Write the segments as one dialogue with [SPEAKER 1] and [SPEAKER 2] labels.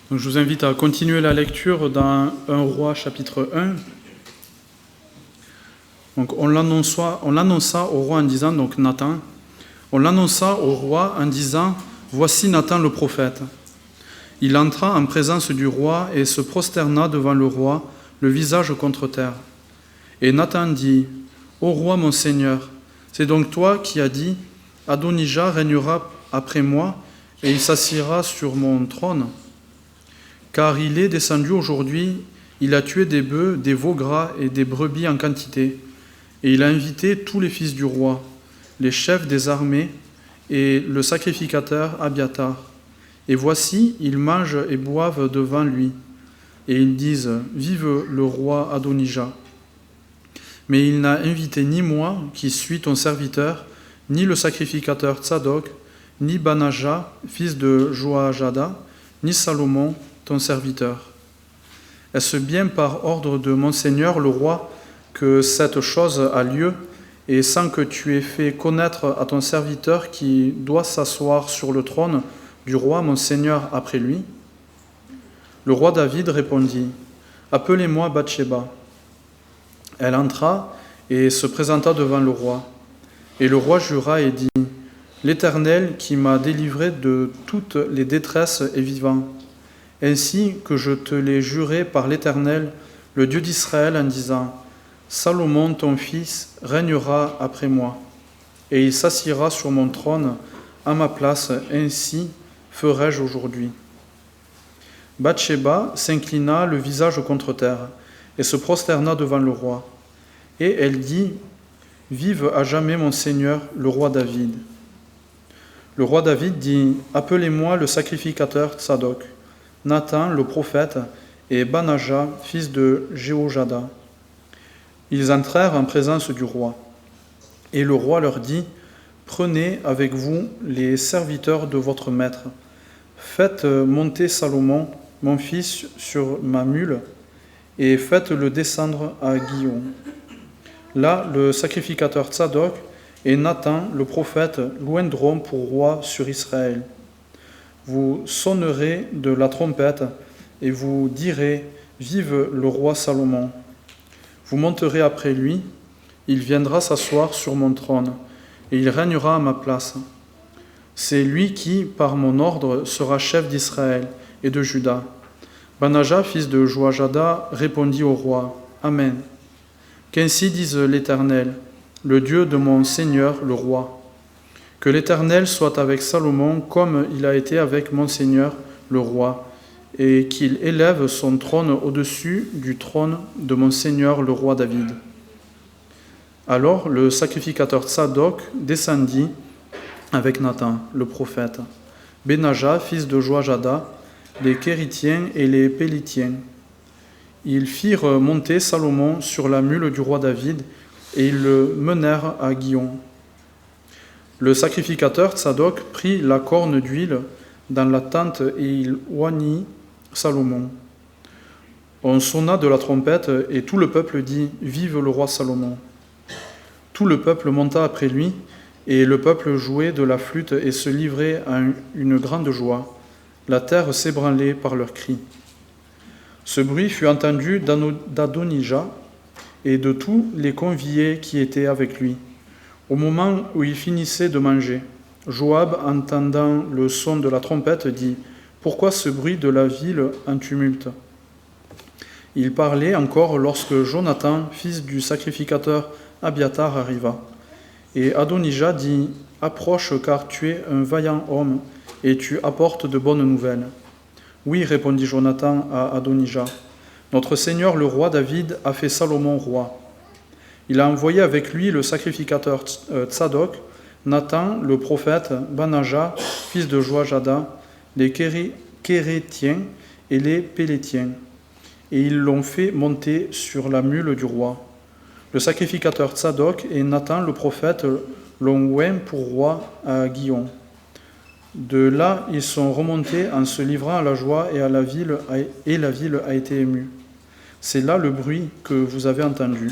[SPEAKER 1] Donc, je vous invite à continuer la lecture dans 1 Roi chapitre 1. Donc, on l'annonça au roi en disant, donc Nathan, on l'annonça au roi en disant, voici Nathan le prophète. Il entra en présence du roi et se prosterna devant le roi, le visage contre terre. Et Nathan dit, ô roi mon Seigneur, c'est donc toi qui as dit, Adonija régnera après moi et il s'assiera sur mon trône. Car il est descendu aujourd'hui, il a tué des bœufs, des veaux gras et des brebis en quantité. Et il a invité tous les fils du roi, les chefs des armées et le sacrificateur Abiatar. Et voici, ils mangent et boivent devant lui. Et ils disent, vive le roi Adonija. Mais il n'a invité ni moi, qui suis ton serviteur, ni le sacrificateur Tsadok, ni Banaja, fils de Joajada, ni Salomon, ton serviteur. Est-ce bien par ordre de mon Seigneur le roi que cette chose a lieu, et sans que tu aies fait connaître à ton serviteur qui doit s'asseoir sur le trône du roi mon Seigneur après lui? Le roi David répondit, appelez-moi Bathsheba. Elle entra et se présenta devant le roi. Et le roi jura et dit, l'Éternel qui m'a délivré de toutes les détresses est vivant, ainsi que je te l'ai juré par l'Éternel, le Dieu d'Israël, en disant, Salomon, ton fils, régnera après moi, et il s'assiera sur mon trône à ma place, ainsi ferai-je aujourd'hui. Bathsheba s'inclina le visage contre terre, et se prosterna devant le roi. Et elle dit, vive à jamais mon Seigneur, le roi David. Le roi David dit, appelez-moi le sacrificateur Tsadok, Nathan le prophète, et Banaja, fils de Jéhojada. Ils entrèrent en présence du roi. Et le roi leur dit, prenez avec vous les serviteurs de votre maître. Faites monter Salomon, mon fils, sur ma mule, et faites-le descendre à Guillon. Là, le sacrificateur Tsadok et Nathan, le prophète, louendront pour roi sur Israël. Vous sonnerez de la trompette et vous direz, vive le roi Salomon. Vous monterez après lui, il viendra s'asseoir sur mon trône, et il régnera à ma place. C'est lui qui, par mon ordre, sera chef d'Israël et de Juda. Banaja, fils de Joajada, répondit au roi, Amen. Qu'ainsi dise l'Éternel, le Dieu de mon Seigneur, le roi. Que l'Éternel soit avec Salomon comme il a été avec mon Seigneur, le roi, et qu'il élève son trône au-dessus du trône de mon Seigneur, le roi David. Alors le sacrificateur Tsadok descendit avec Nathan, le prophète, Benaja, fils de Joajada, les Kéritiens et les Pélitiens. Ils firent monter Salomon sur la mule du roi David, et ils le menèrent à Guillon. Le sacrificateur Tsadok prit la corne d'huile dans la tente et il oignit Salomon. On sonna de la trompette et tout le peuple dit « Vive le roi Salomon !» Tout le peuple monta après lui et le peuple jouait de la flûte et se livrait à une grande joie. La terre s'ébranlait par leurs cris. Ce bruit fut entendu d'Adonija et de tous les conviés qui étaient avec lui. Au moment où il finissait de manger, Joab, entendant le son de la trompette, dit « Pourquoi ce bruit de la ville en tumulte ?» Il parlait encore lorsque Jonathan, fils du sacrificateur Abiatar, arriva. Et Adonija dit « Approche, car tu es un vaillant homme, et tu apportes de bonnes nouvelles. » « Oui, répondit Jonathan à Adonija, « Notre Seigneur le roi David a fait Salomon roi. Il a envoyé avec lui le sacrificateur Tsadok, Nathan le prophète, Banaja, fils de Joajada, les Kérétiens et les Pélétiens, et ils l'ont fait monter sur la mule du roi. Le sacrificateur Tsadok et Nathan le prophète l'ont oint pour roi à Guillon. De là, ils sont remontés en se livrant à la joie et la ville a été émue. C'est là le bruit que vous avez entendu.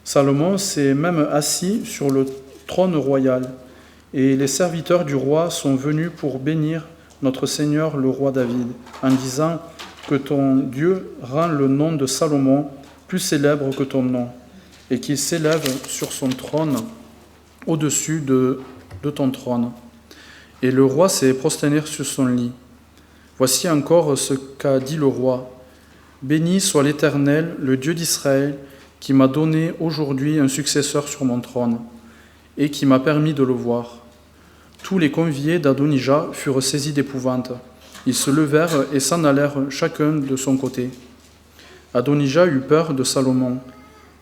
[SPEAKER 1] Salomon s'est même assis sur le trône royal, et les serviteurs du roi sont venus pour bénir notre Seigneur le roi David, en disant que ton Dieu rend le nom de Salomon plus célèbre que ton nom, et qu'il s'élève sur son trône au-dessus de ton trône. Et le roi s'est prosterné sur son lit. Voici encore ce qu'a dit le roi. Béni soit l'Éternel, le Dieu d'Israël, qui m'a donné aujourd'hui un successeur sur mon trône, et qui m'a permis de le voir. Tous les conviés d'Adonija furent saisis d'épouvante. Ils se levèrent et s'en allèrent chacun de son côté. Adonija eut peur de Salomon.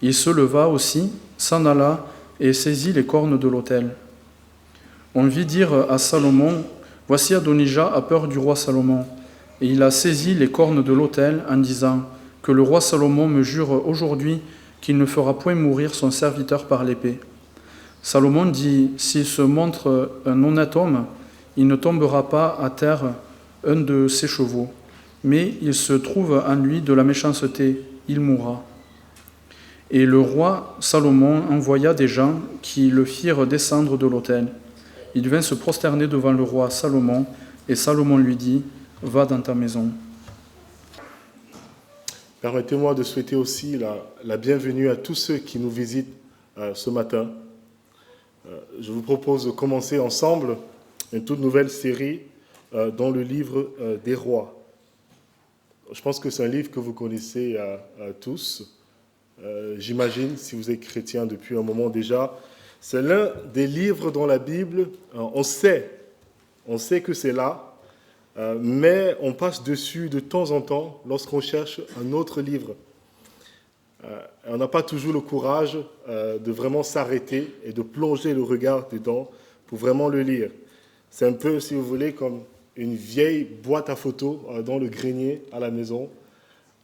[SPEAKER 1] Il se leva aussi, s'en alla et saisit les cornes de l'autel. On vit dire à Salomon, « Voici Adonija a peur du roi Salomon. » Et il a saisi les cornes de l'autel en disant, « Que le roi Salomon me jure aujourd'hui qu'il ne fera point mourir son serviteur par l'épée. » Salomon dit, « S'il se montre un honnête homme, il ne tombera pas à terre un de ses chevaux, mais il se trouve en lui de la méchanceté, il mourra. » Et le roi Salomon envoya des gens qui le firent descendre de l'autel. Il vint se prosterner devant le roi Salomon, et Salomon lui dit, « Va dans ta maison. »
[SPEAKER 2] Permettez-moi de souhaiter aussi la bienvenue à tous ceux qui nous visitent ce matin. Je vous propose de commencer ensemble une toute nouvelle série dans le livre des rois. Je pense que c'est un livre que vous connaissez tous. J'imagine, si vous êtes chrétien depuis un moment déjà, c'est l'un des livres dans la Bible, on sait que c'est là, mais on passe dessus de temps en temps lorsqu'on cherche un autre livre. On n'a pas toujours le courage de vraiment s'arrêter et de plonger le regard dedans pour vraiment le lire. C'est un peu, si vous voulez, comme une vieille boîte à photos dans le grenier à la maison.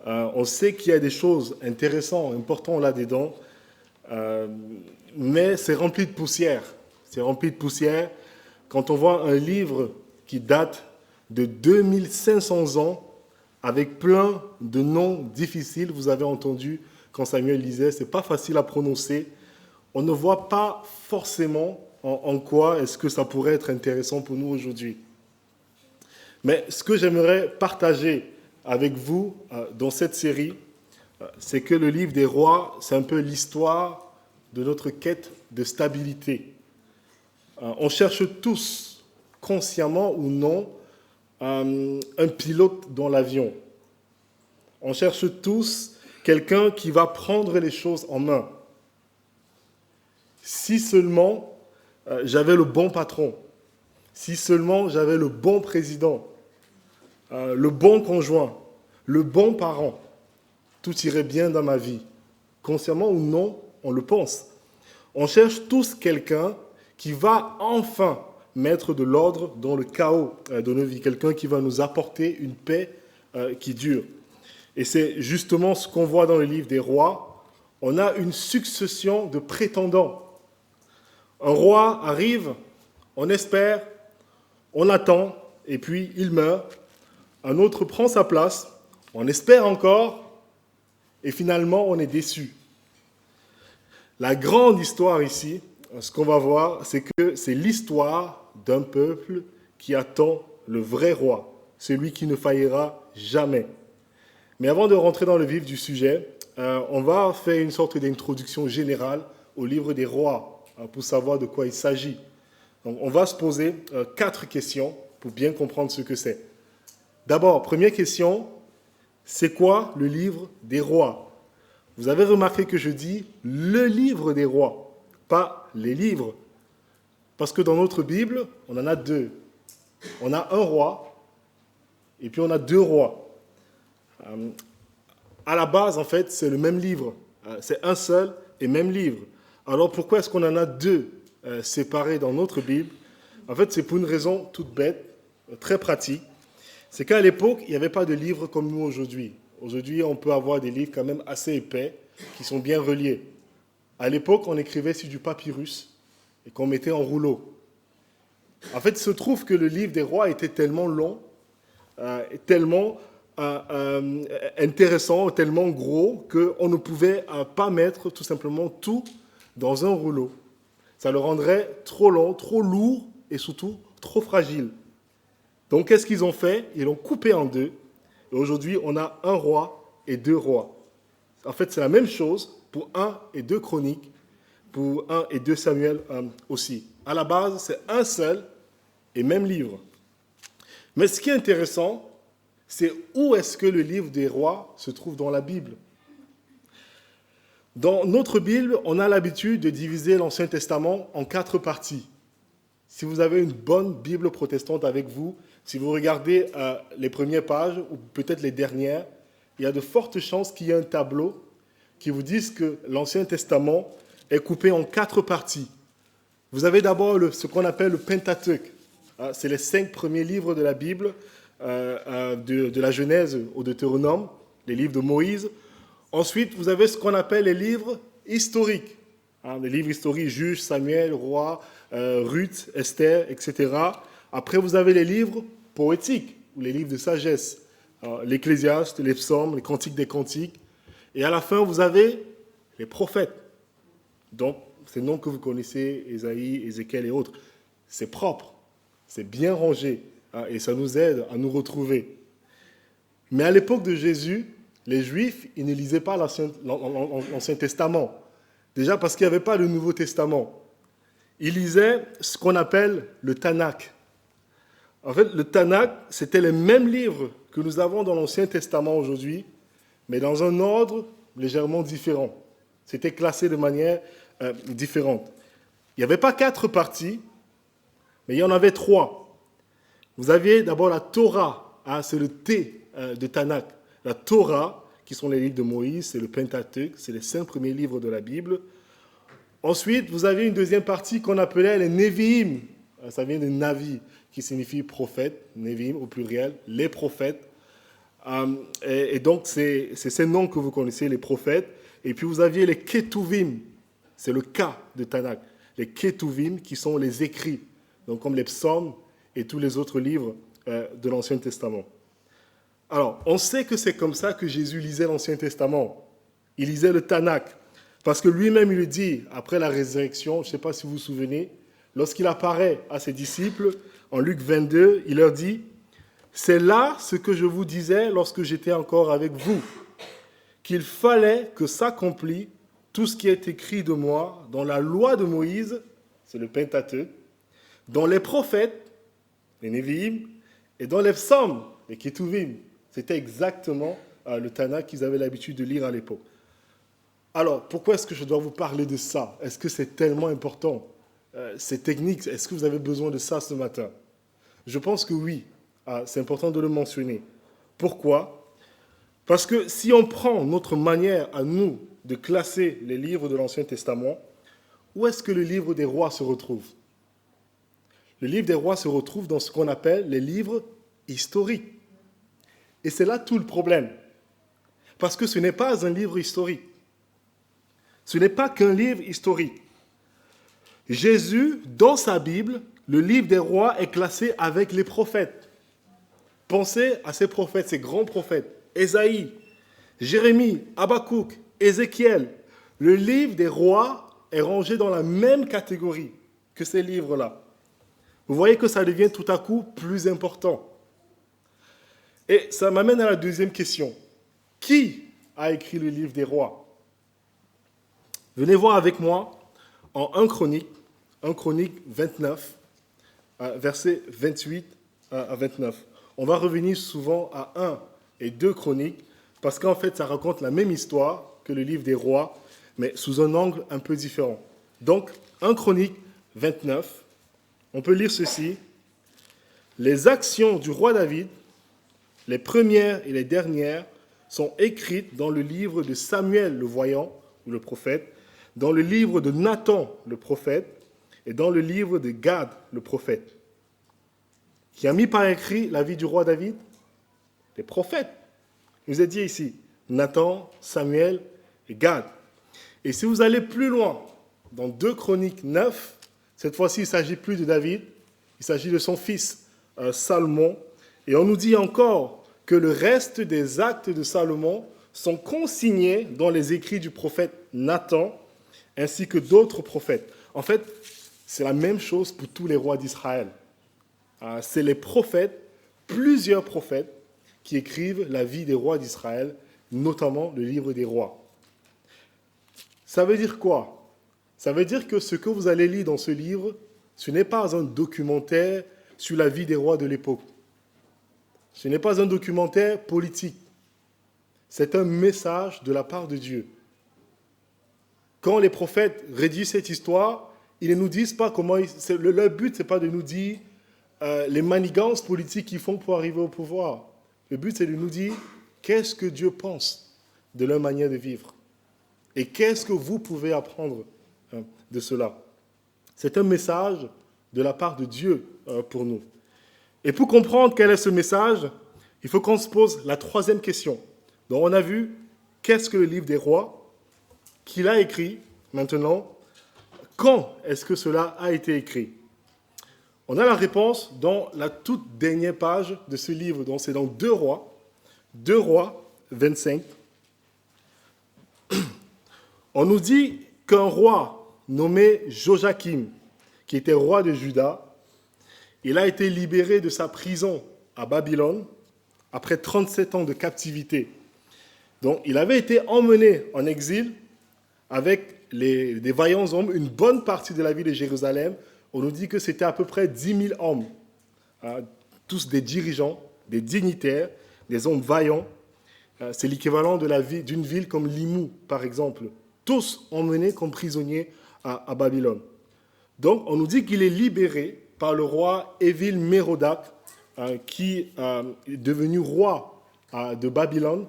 [SPEAKER 2] On sait qu'il y a des choses intéressantes, importantes là-dedans, mais c'est rempli de poussière. C'est rempli de poussière. Quand on voit un livre qui date de 2500 ans, avec plein de noms difficiles, vous avez entendu quand Samuel lisait, c'est pas facile à prononcer. On ne voit pas forcément en quoi est-ce que ça pourrait être intéressant pour nous aujourd'hui. Mais ce que j'aimerais partager avec vous dans cette série, c'est que le livre des rois, c'est un peu l'histoire de notre quête de stabilité. On cherche tous, consciemment ou non, un pilote dans l'avion. On cherche tous quelqu'un qui va prendre les choses en main. Si seulement j'avais le bon patron, si seulement j'avais le bon président, le bon conjoint, le bon parent, tout irait bien dans ma vie. Consciemment ou non, on le pense. On cherche tous quelqu'un qui va enfin mettre de l'ordre dans le chaos de nos vies, quelqu'un qui va nous apporter une paix qui dure. Et c'est justement ce qu'on voit dans le livre des rois. On a une succession de prétendants. Un roi arrive, on espère, on attend, et puis il meurt. Un autre prend sa place, on espère encore, et finalement on est déçu. La grande histoire ici, ce qu'on va voir, c'est que c'est l'histoire d'un peuple qui attend le vrai roi, celui qui ne faillira jamais. Mais avant de rentrer dans le vif du sujet, on va faire une sorte d'introduction générale au livre des rois pour savoir de quoi il s'agit. Donc, on va se poser 4 questions pour bien comprendre ce que c'est. D'abord, première question, c'est quoi le livre des rois? Vous avez remarqué que je dis le livre des rois, pas les livres. Parce que dans notre Bible, on en a 2. On a un roi et puis on a 2 rois. À la base, en fait, c'est le même livre. C'est un seul et même livre. Alors pourquoi est-ce qu'on en a 2 séparés dans notre Bible? En fait, c'est pour une raison toute bête, très pratique. C'est qu'à l'époque, il n'y avait pas de livres comme nous aujourd'hui. Aujourd'hui, on peut avoir des livres quand même assez épais, qui sont bien reliés. À l'époque, on écrivait sur du papyrus et qu'on mettait en rouleau. En fait, il se trouve que le livre des rois était tellement long, tellement intéressant, tellement gros, qu'on ne pouvait pas mettre tout simplement tout dans un rouleau. Ça le rendrait trop long, trop lourd et surtout trop fragile. Donc, qu'est-ce qu'ils ont fait? Ils l'ont coupé en deux. Et aujourd'hui, on a un roi et deux rois. En fait, c'est la même chose pour 1 et 2 Chroniques, pour 1 et 2 Samuel aussi. À la base, c'est un seul et même livre. Mais ce qui est intéressant, c'est où est-ce que le livre des rois se trouve dans la Bible. Dans notre Bible, on a l'habitude de diviser l'Ancien Testament en 4 parties. Si vous avez une bonne Bible protestante avec vous, si vous regardez les premières pages ou peut-être les dernières, il y a de fortes chances qu'il y ait un tableau qui vous dise que l'Ancien Testament est coupé en 4 parties. Vous avez d'abord ce qu'on appelle le Pentateuque. C'est les 5 premiers livres de la Bible, de la Genèse au Deutéronome, les livres de Moïse. Ensuite, vous avez ce qu'on appelle les livres historiques. Les livres historiques, Juges, Samuel, Roi, Ruth, Esther, etc. Après, vous avez les livres poétiques, ou les livres de sagesse. L'Ecclésiaste, les psaumes, les cantiques des cantiques. Et à la fin, vous avez les prophètes. Donc, ces noms que vous connaissez, Ésaïe, Ézéchiel et autres, c'est propre, c'est bien rangé, et ça nous aide à nous retrouver. Mais à l'époque de Jésus, les Juifs, ils ne lisaient pas l'Ancien Testament. Déjà parce qu'il n'y avait pas le Nouveau Testament. Ils lisaient ce qu'on appelle le Tanakh. En fait, le Tanakh, c'était les mêmes livres que nous avons dans l'Ancien Testament aujourd'hui, mais dans un ordre légèrement différent. C'était classé de manière différente. Il n'y avait pas 4 parties, mais il y en avait 3. Vous aviez d'abord la Torah, c'est le T de Tanakh. La Torah, qui sont les livres de Moïse, c'est le Pentateuque, c'est les 5 premiers livres de la Bible. Ensuite, vous avez une deuxième partie qu'on appelait les Nevi'im. Ça vient de Navi, qui signifie prophète, Nevi'im au pluriel, les prophètes. Et donc, c'est ces noms que vous connaissez, les prophètes. Et puis, vous aviez les Ketuvim, c'est le K de Tanakh. Les Ketuvim, qui sont les écrits, donc comme les psaumes et tous les autres livres de l'Ancien Testament. Alors, on sait que c'est comme ça que Jésus lisait l'Ancien Testament. Il lisait le Tanakh, parce que lui-même, il le dit, après la résurrection, je ne sais pas si vous vous souvenez, lorsqu'il apparaît à ses disciples, en Luc 22, il leur dit « C'est là ce que je vous disais lorsque j'étais encore avec vous, qu'il fallait que s'accomplisse tout ce qui est écrit de moi dans la loi de Moïse, c'est le Pentateuque, dans les prophètes, les Nevi'im, et dans les psaumes, les Ketuvim. » C'était exactement le Tanakh qu'ils avaient l'habitude de lire à l'époque. Alors, pourquoi est-ce que je dois vous parler de ça? Est-ce que c'est tellement important? Ces techniques, est-ce que vous avez besoin de ça ce matin? Je pense que oui, c'est important de le mentionner. Pourquoi? Parce que si on prend notre manière à nous de classer les livres de l'Ancien Testament, où est-ce que le livre des rois se retrouve? Le livre des rois se retrouve dans ce qu'on appelle les livres historiques. Et c'est là tout le problème. Parce que ce n'est pas un livre historique. Ce n'est pas qu'un livre historique. Jésus, dans sa Bible, le livre des rois est classé avec les prophètes. Pensez à ces prophètes, ces grands prophètes. Ésaïe, Jérémie, Habakkuk, Ézéchiel. Le livre des rois est rangé dans la même catégorie que ces livres-là. Vous voyez que ça devient tout à coup plus important. Et ça m'amène à la deuxième question. Qui a écrit le livre des rois? Venez voir avec moi en 1 Chronique 29, versets 28 à 29. On va revenir souvent à 1 et 2 Chroniques, parce qu'en fait, ça raconte la même histoire que le livre des rois, mais sous un angle un peu différent. Donc, 1 Chronique 29, on peut lire ceci. Les actions du roi David, les premières et les dernières, sont écrites dans le livre de Samuel le voyant, ou le prophète, dans le livre de Nathan le prophète, et dans le livre de Gad le prophète. Qui a mis par écrit la vie du roi David? Les prophètes. Il nous est dit ici, Nathan, Samuel et Gad. Et si vous allez plus loin, dans 2 Chroniques 9, cette fois-ci, il ne s'agit plus de David, il s'agit de son fils Salomon. Et on nous dit encore que le reste des actes de Salomon sont consignés dans les écrits du prophète Nathan, ainsi que d'autres prophètes. En fait, c'est la même chose pour tous les rois d'Israël. C'est les prophètes plusieurs prophètes qui écrivent la vie des rois d'Israël, notamment le livre des rois. Ça veut dire quoi? Ça veut dire que ce que vous allez lire dans ce livre, ce n'est pas un documentaire sur la vie des rois de l'époque. Ce n'est pas un documentaire politique. C'est un message de la part de Dieu. Quand les prophètes rédigent cette histoire, ils ne nous disent pas comment... Leur but, ce n'est pas de nous dire les manigances politiques qu'ils font pour arriver au pouvoir. Le but, c'est de nous dire qu'est-ce que Dieu pense de leur manière de vivre. Et qu'est-ce que vous pouvez apprendre de cela. C'est un message de la part de Dieu pour nous. Et pour comprendre quel est ce message, il faut qu'on se pose la troisième question. Donc on a vu qu'est-ce que le livre des rois, qui l'a écrit maintenant, quand est-ce que cela a été écrit? On a la réponse dans la toute dernière page de ce livre, donc c'est dans 2 Rois 25. On nous dit qu'un roi nommé Joachim, qui était roi de Juda, il a été libéré de sa prison à Babylone après 37 ans de captivité. Donc, il avait été emmené en exil avec des vaillants hommes, une bonne partie de la ville de Jérusalem. On nous dit que c'était à peu près 10 000 hommes, tous des dirigeants, des dignitaires, des hommes vaillants. C'est l'équivalent d'une ville comme Limoux, par exemple. Tous emmenés comme prisonniers à Babylone. Donc, on nous dit qu'il est libéré par le roi Évil-Mérodach, qui est devenu roi de Babylone.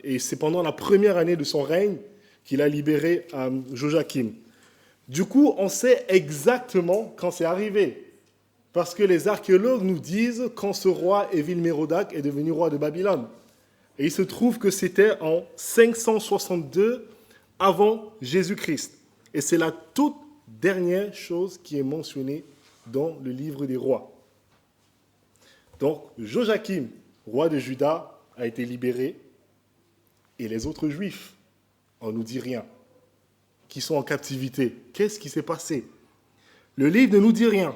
[SPEAKER 2] Et c'est pendant la première année de son règne qu'il a libéré Joachim. Du coup, on sait exactement quand c'est arrivé. Parce que les archéologues nous disent quand ce roi Évil-Mérodach est devenu roi de Babylone. Et il se trouve que c'était en 562 avant Jésus-Christ. Et c'est la toute dernière chose qui est mentionnée dans le livre des rois. Donc, Joachim, roi de Juda, a été libéré. Et les autres juifs, on ne nous dit rien, qui sont en captivité. Qu'est-ce qui s'est passé? Le livre ne nous dit rien.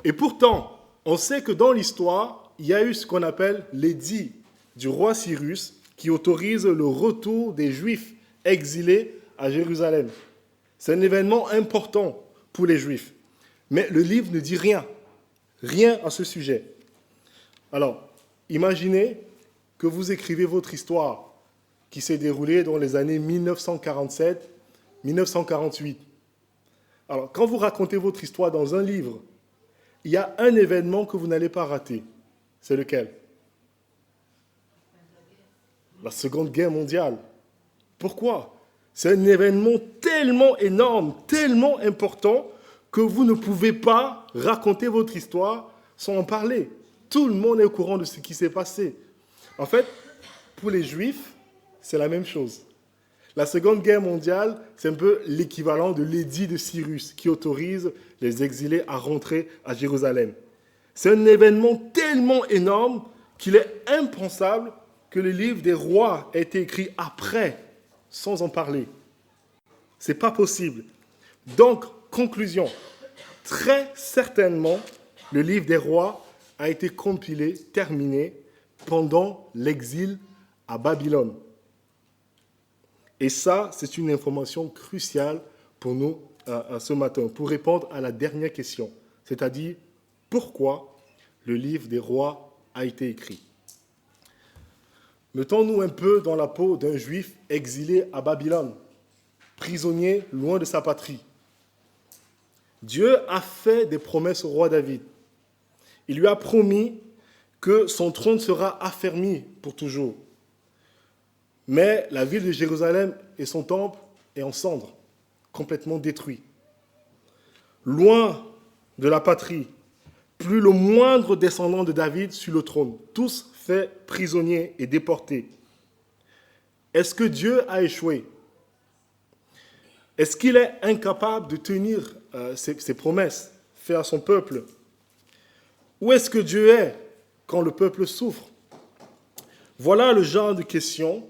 [SPEAKER 2] Et pourtant, on sait que dans l'histoire, il y a eu ce qu'on appelle l'édit du roi Cyrus qui autorise le retour des Juifs exilés à Jérusalem. C'est un événement important pour les Juifs. Mais le livre ne dit rien. Rien à ce sujet. Alors, imaginez que vous écrivez votre histoire qui s'est déroulée dans les années 1947-1948. Alors, quand vous racontez votre histoire dans un livre, il y a un événement que vous n'allez pas rater. C'est lequel? La Seconde Guerre mondiale. Pourquoi? C'est un événement tellement énorme, tellement important, que vous ne pouvez pas raconter votre histoire sans en parler. Tout le monde est au courant de ce qui s'est passé. En fait, pour les Juifs, c'est la même chose. La Seconde Guerre mondiale, c'est un peu l'équivalent de l'édit de Cyrus qui autorise les exilés à rentrer à Jérusalem. C'est un événement tellement énorme qu'il est impensable que le livre des rois ait été écrit après, sans en parler. Ce n'est pas possible. Donc, conclusion, très certainement, le livre des rois a été compilé, terminé, pendant l'exil à Babylone. Et ça, c'est une information cruciale pour nous ce matin, pour répondre à la dernière question, c'est-à-dire pourquoi le livre des rois a été écrit. Mettons-nous un peu dans la peau d'un juif exilé à Babylone, prisonnier loin de sa patrie. Dieu a fait des promesses au roi David. Il lui a promis que son trône sera affermi pour toujours. Mais la ville de Jérusalem et son temple est en cendres, complètement détruits. Loin de la patrie, plus le moindre descendant de David sur le trône, tous faits prisonniers et déportés. Est-ce que Dieu a échoué? Est-ce qu'il est incapable de tenir ses promesses faites à son peuple? Où est-ce que Dieu est quand le peuple souffre? Voilà le genre de questions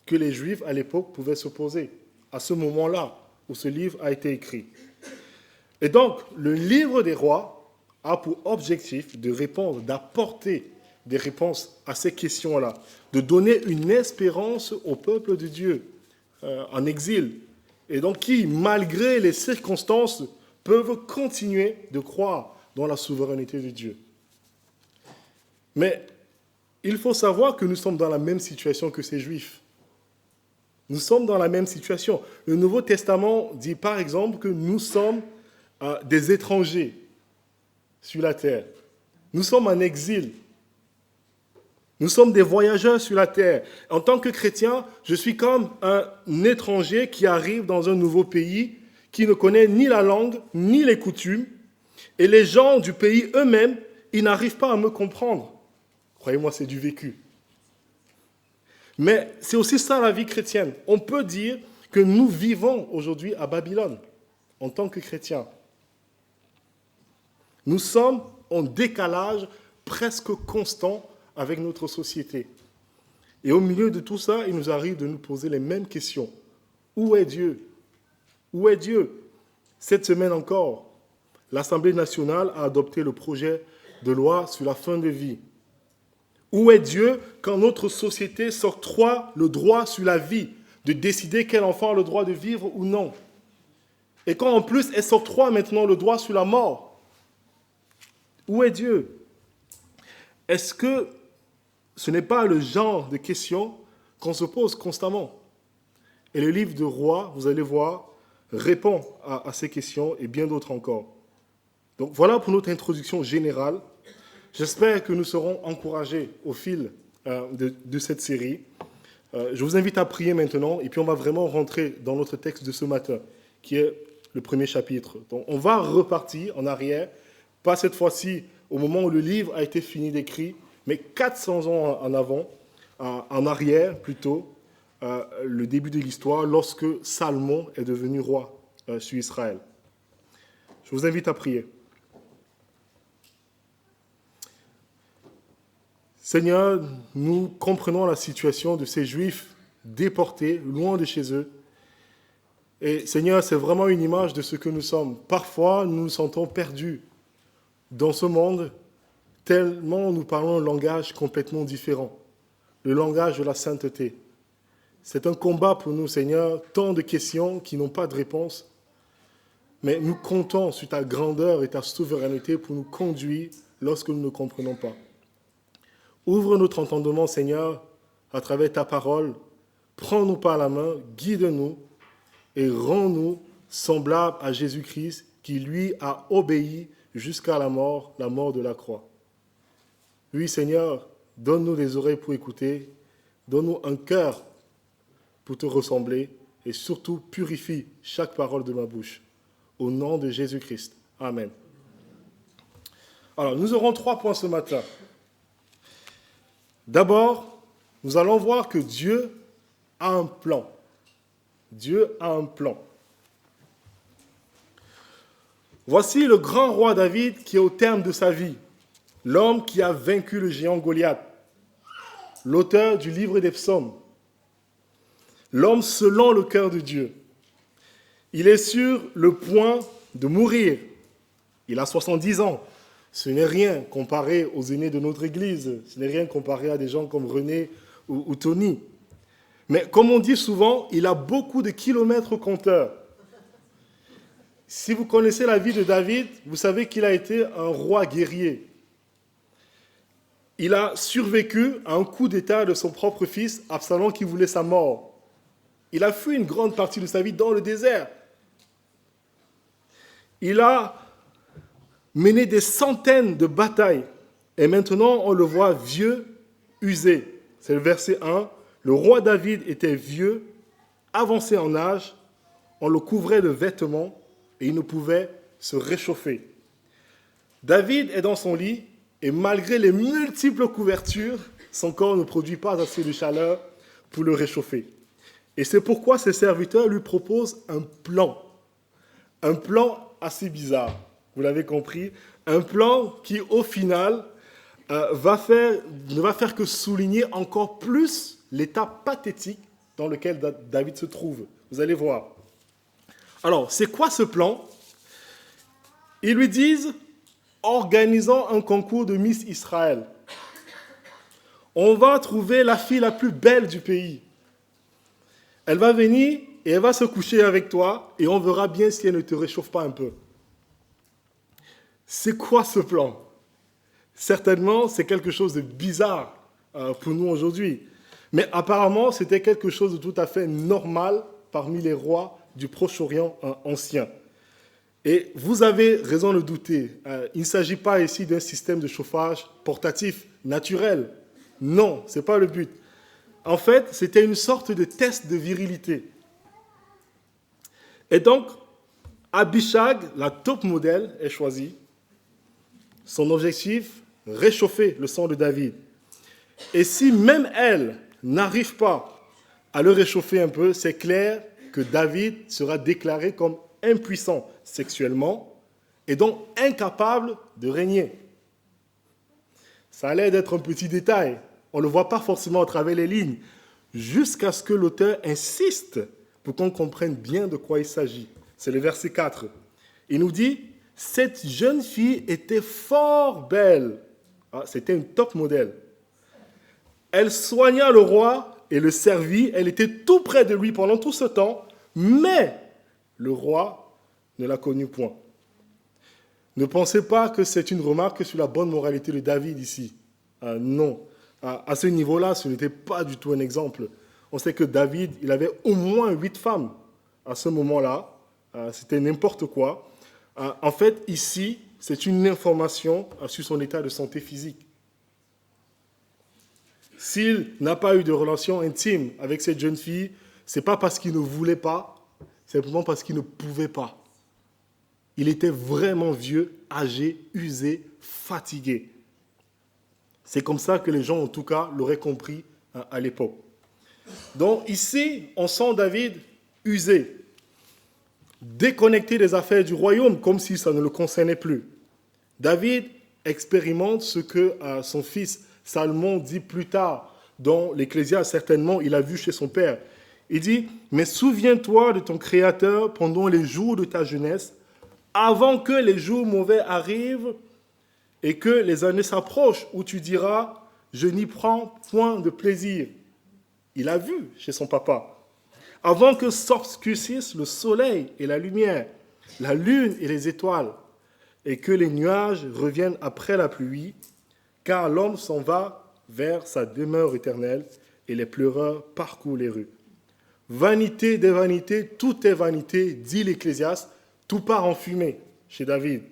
[SPEAKER 2] que les Juifs à l'époque pouvaient se poser, à ce moment-là où ce livre a été écrit. Et donc, le livre des rois a pour objectif de répondre, d'apporter des réponses à ces questions-là, de donner une espérance au peuple de Dieu en exil, et donc qui, malgré les circonstances, peuvent continuer de croire dans la souveraineté de Dieu. Mais il faut savoir que nous sommes dans la même situation que ces Juifs. Nous sommes dans la même situation. Le Nouveau Testament dit par exemple que nous sommes des étrangers sur la terre. Nous sommes en exil. Nous sommes des voyageurs sur la terre. En tant que chrétien, je suis comme un étranger qui arrive dans un nouveau pays, qui ne connaît ni la langue, ni les coutumes. Et les gens du pays eux-mêmes, ils n'arrivent pas à me comprendre. Croyez-moi, c'est du vécu. Mais c'est aussi ça la vie chrétienne. On peut dire que nous vivons aujourd'hui à Babylone, en tant que chrétiens. Nous sommes en décalage presque constant avec notre société. Et au milieu de tout ça, il nous arrive de nous poser les mêmes questions. Où est Dieu? Où est Dieu? Cette semaine encore, l'Assemblée nationale a adopté le projet de loi sur la fin de vie. Où est Dieu quand notre société s'octroie le droit sur la vie, de décider quel enfant a le droit de vivre ou non? Et quand en plus elle s'octroie maintenant le droit sur la mort, où est Dieu? Est-ce que ce n'est pas le genre de questions qu'on se pose constamment? Et le livre de Rois, vous allez voir, répond à ces questions et bien d'autres encore. Donc voilà pour notre introduction générale. J'espère que nous serons encouragés au fil de cette série. Je vous invite à prier maintenant et puis on va vraiment rentrer dans notre texte de ce matin, qui est le premier chapitre. Donc on va repartir en arrière, pas cette fois-ci au moment où le livre a été fini d'écrire, mais 400 ans en avant, en arrière plutôt, le début de l'histoire, lorsque Salomon est devenu roi sur Israël. Je vous invite à prier. Seigneur, nous comprenons la situation de ces Juifs déportés, loin de chez eux. Et Seigneur, c'est vraiment une image de ce que nous sommes. Parfois, nous nous sentons perdus dans ce monde, tellement nous parlons un langage complètement différent, le langage de la sainteté. C'est un combat pour nous, Seigneur, tant de questions qui n'ont pas de réponse, mais nous comptons sur ta grandeur et ta souveraineté pour nous conduire lorsque nous ne comprenons pas. Ouvre notre entendement, Seigneur, à travers ta parole. Prends-nous par la main, guide-nous et rends-nous semblables à Jésus-Christ qui, lui, a obéi jusqu'à la mort de la croix. Oui, Seigneur, donne-nous des oreilles pour écouter, donne-nous un cœur pour te ressembler et surtout purifie chaque parole de ma bouche. Au nom de Jésus-Christ. Amen. Alors, nous aurons 3 points ce matin. D'abord, nous allons voir que Dieu a un plan. Dieu a un plan. Voici le grand roi David qui est au terme de sa vie, l'homme qui a vaincu le géant Goliath, l'auteur du livre des psaumes, l'homme selon le cœur de Dieu. Il est sur le point de mourir. Il a 70 ans. Ce n'est rien comparé aux aînés de notre Église. Ce n'est rien comparé à des gens comme René ou Tony. Mais comme on dit souvent, il a beaucoup de kilomètres au compteur. Si vous connaissez la vie de David, vous savez qu'il a été un roi guerrier. Il a survécu à un coup d'État de son propre fils, Absalom, qui voulait sa mort. Il a fui une grande partie de sa vie dans le désert. Il a mené des centaines de batailles. Et maintenant, on le voit vieux, usé. C'est le verset 1. Le roi David était vieux, avancé en âge. On le couvrait de vêtements et il ne pouvait se réchauffer. David est dans son lit et malgré les multiples couvertures, son corps ne produit pas assez de chaleur pour le réchauffer. Et c'est pourquoi ses serviteurs lui proposent un plan assez bizarre. Vous l'avez compris, un plan qui, au final, ne va faire que souligner encore plus l'état pathétique dans lequel David se trouve. Vous allez voir. Alors, c'est quoi ce plan? Ils lui disent, organisant un concours de Miss Israël. On va trouver la fille la plus belle du pays. Elle va venir et elle va se coucher avec toi et on verra bien si elle ne te réchauffe pas un peu. C'est quoi ce plan? Certainement, c'est quelque chose de bizarre pour nous aujourd'hui. Mais apparemment, c'était quelque chose de tout à fait normal parmi les rois du Proche-Orient ancien. Et vous avez raison de douter. Il ne s'agit pas ici d'un système de chauffage portatif, naturel. Non, ce n'est pas le but. En fait, c'était une sorte de test de virilité. Et donc, Abishag, la top modèle, est choisie. Son objectif, réchauffer le sang de David. Et si même elle n'arrive pas à le réchauffer un peu, c'est clair que David sera déclaré comme impuissant sexuellement et donc incapable de régner. Ça a l'air d'être un petit détail. On ne le voit pas forcément à travers les lignes, jusqu'à ce que l'auteur insiste pour qu'on comprenne bien de quoi il s'agit. C'est le verset 4. Il nous dit « Cette jeune fille était fort belle. » C'était une top modèle. Elle soigna le roi et le servit. Elle était tout près de lui pendant tout ce temps, mais le roi ne la connut point. Ne pensez pas que c'est une remarque sur la bonne moralité de David ici. Non. À ce niveau-là, ce n'était pas du tout un exemple. On sait que David, il avait au moins 8 femmes à ce moment-là. C'était n'importe quoi. En fait, ici, c'est une information sur son état de santé physique. S'il n'a pas eu de relation intime avec cette jeune fille, ce n'est pas parce qu'il ne voulait pas, c'est simplement parce qu'il ne pouvait pas. Il était vraiment vieux, âgé, usé, fatigué. C'est comme ça que les gens, en tout cas, l'auraient compris à l'époque. Donc ici, on sent David usé, déconnecté des affaires du royaume, comme si ça ne le concernait plus. David expérimente ce que son fils Salomon dit plus tard, dans l'Ecclésiaste, certainement, il a vu chez son père. Il dit, « Mais souviens-toi de ton Créateur pendant les jours de ta jeunesse, avant que les jours mauvais arrivent et que les années s'approchent, où tu diras, je n'y prends point de plaisir. » Il a vu chez son papa. Avant que s'obscurcissent le soleil et la lumière, la lune et les étoiles, et que les nuages reviennent après la pluie, car l'homme s'en va vers sa demeure éternelle et les pleureurs parcourent les rues. Vanité des vanités, tout est vanité, dit l'Ecclésiaste, tout part en fumée chez David.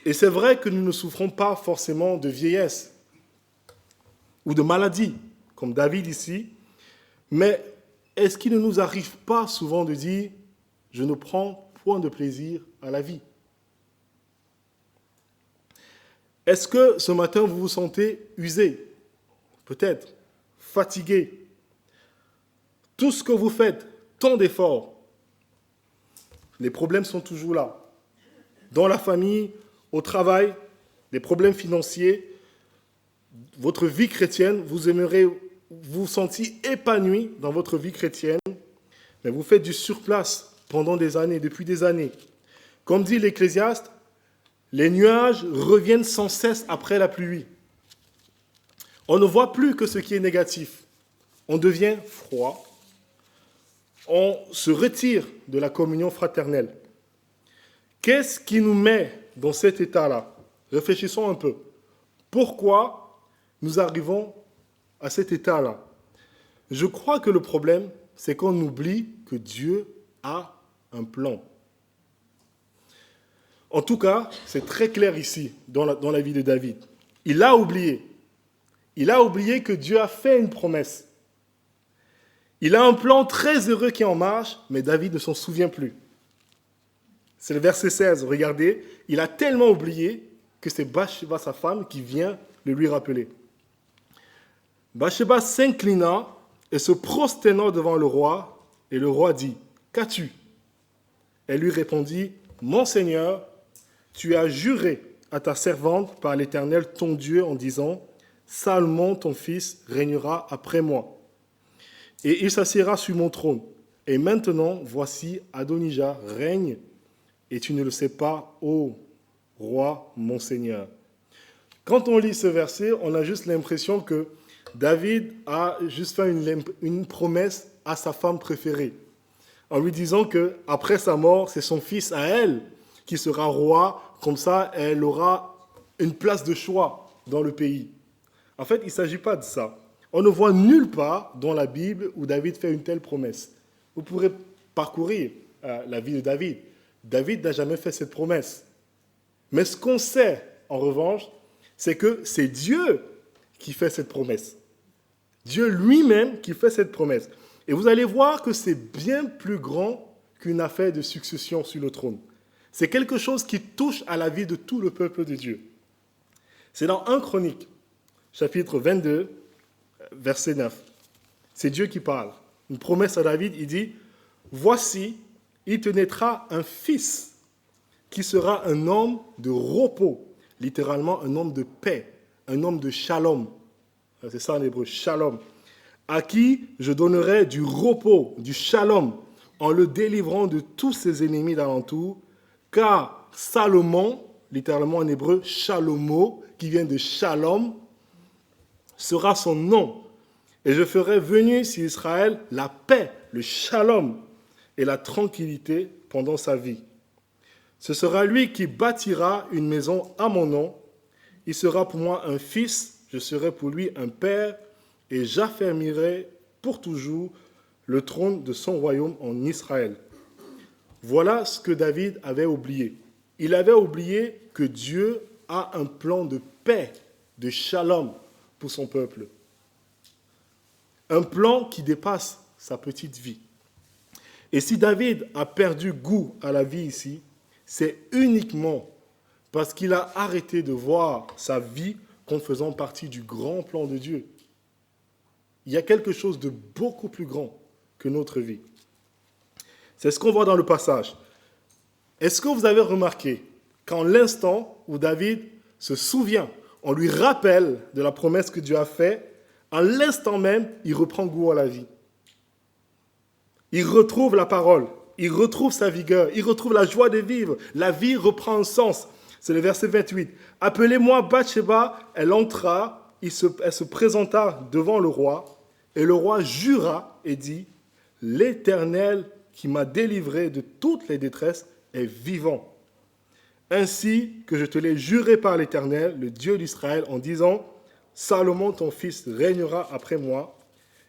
[SPEAKER 2] Et c'est vrai que nous ne souffrons pas forcément de vieillesse ou de maladie, comme David ici, mais est-ce qu'il ne nous arrive pas souvent de dire « je ne prends point de plaisir à la vie » ? Est-ce que ce matin, vous vous sentez usé, peut-être fatigué? Tout ce que vous faites, tant d'efforts, les problèmes sont toujours là. Dans la famille, au travail, des problèmes financiers, votre vie chrétienne, vous aimeriez vous sentir épanoui dans votre vie chrétienne, mais vous faites du surplace pendant des années, depuis des années. Comme dit l'Ecclésiaste, les nuages reviennent sans cesse après la pluie. On ne voit plus que ce qui est négatif. On devient froid. On se retire de la communion fraternelle. Qu'est-ce qui nous met dans cet état-là? Réfléchissons un peu. Pourquoi nous arrivons à cet état-là? Je crois que le problème, c'est qu'on oublie que Dieu a un plan. En tout cas, c'est très clair ici, dans la vie de David. Il a oublié. Il a oublié que Dieu a fait une promesse. Il a un plan très heureux qui est en marche, mais David ne s'en souvient plus. C'est le verset 16, regardez. Il a tellement oublié que c'est Bathsheba, sa femme, qui vient le lui rappeler. Bathsheba s'inclina et se prosternant devant le roi, et le roi dit, « Qu'as-tu » Elle lui répondit, « Mon Seigneur, tu as juré à ta servante par l'Éternel ton Dieu en disant, « Salomon ton fils régnera après moi. Et il s'assiera sur mon trône. Et maintenant, voici, Adonijah règne, et tu ne le sais pas, ô roi, mon Seigneur. Quand on lit ce verset, on a juste l'impression que David a juste fait une promesse à sa femme préférée, en lui disant qu'après sa mort, c'est son fils à elle qui sera roi, comme ça elle aura une place de choix dans le pays. En fait, il ne s'agit pas de ça. On ne voit nulle part dans la Bible où David fait une telle promesse. Vous pourrez parcourir la vie de David. David n'a jamais fait cette promesse. Mais ce qu'on sait, en revanche, c'est que c'est Dieu qui fait cette promesse. Dieu lui-même qui fait cette promesse. Et vous allez voir que c'est bien plus grand qu'une affaire de succession sur le trône. C'est quelque chose qui touche à la vie de tout le peuple de Dieu. C'est dans 1 Chronique, chapitre 22, verset 9. C'est Dieu qui parle. Une promesse à David, il dit « Voici, il te naîtra un fils qui sera un homme de repos. » Littéralement, un homme de paix, un homme de shalom. C'est ça en hébreu, shalom. À qui je donnerai du repos, du shalom, en le délivrant de tous ses ennemis d'alentour, car Salomon, littéralement en hébreu, shalomo, qui vient de shalom, sera son nom. Et je ferai venir sur Israël la paix, le shalom et la tranquillité pendant sa vie. Ce sera lui qui bâtira une maison à mon nom. Il sera pour moi un fils, je serai pour lui un père, et j'affermirai pour toujours le trône de son royaume en Israël. Voilà ce que David avait oublié. Il avait oublié que Dieu a un plan de paix, de shalom pour son peuple. Un plan qui dépasse sa petite vie. Et si David a perdu goût à la vie ici, c'est uniquement parce qu'il a arrêté de voir sa vie comme faisant partie du grand plan de Dieu. Il y a quelque chose de beaucoup plus grand que notre vie. C'est ce qu'on voit dans le passage. Est-ce que vous avez remarqué qu'en l'instant où David se souvient, on lui rappelle de la promesse que Dieu a faite, en l'instant même, il reprend goût à la vie. Il retrouve la parole, il retrouve sa vigueur, il retrouve la joie de vivre. La vie reprend un sens. C'est le verset 28. « Appelez-moi Bathsheba », elle entra, elle se présenta devant le roi, et le roi jura et dit « L'Éternel qui m'a délivré de toutes les détresses est vivant. Ainsi que je te l'ai juré par l'Éternel, le Dieu d'Israël, en disant « Salomon, ton fils, régnera après moi,